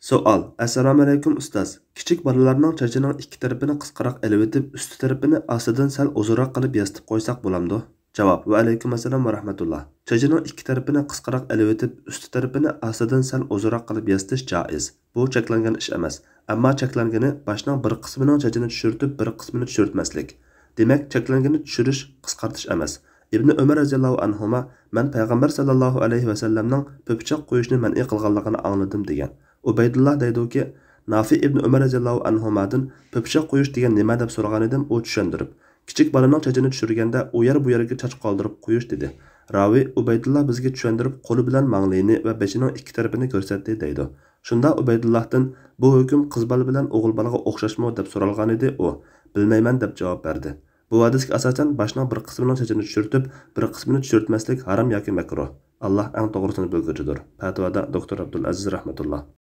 Savol. Assalomu alaykum ustoz. Kichik bolalarning chachining ikki tarafini qisqaroq elib üstü tarafini ostidan sal uzunroq qilib yasitib qo'ysak bo'lamdi? Javob. Va alaykum assalom va rahmatulloh. Chachining ikki tarafini qisqaroq elib üstü tarafini ostidan sal uzunroq qilib yasitish joiz. Bu cheklangan ish emas. Ammo cheklangani boshning bir qismining chachini tushirtib, bir qismini tushirtmaslik. Demak, cheklangani tushirish qisqartish emas. Ibn Umar radhiyallohu anhuma men payg'ambar sallallohu alayhi va sallamning po'pichoq qo'yishni man'iy qilganligini angladim degan. Ubaydullah deydi-ki, Nafi ibn Umar radhiyallohu anhumadan po'pichoq qo'yish degan nima deb so'ragan edim, u tushundirib. Kichik bolaning chachini tushirganda u yer bu yerga chach qoldirib qo'yish dedi. Ravi Ubaydullah bizga tushundirib, qo'li bilan manglayni va beshining ikki tarafini ko'rsatdi deydi. Shunda Ubaydullohdan bu hukm qiz bola bilan o'g'il bolaga o'xshashmi deb so'ralgan edi, u bilmayman deb javob berdi. Bu hadisga asosan boshning bir qismining chachini tushirtib, bir qismini tushirtmaslik harom yoki makruh. Allah eng to'g'risini bilguvchidir. Fatvoda doktor Abdul Aziz rahmatulloh.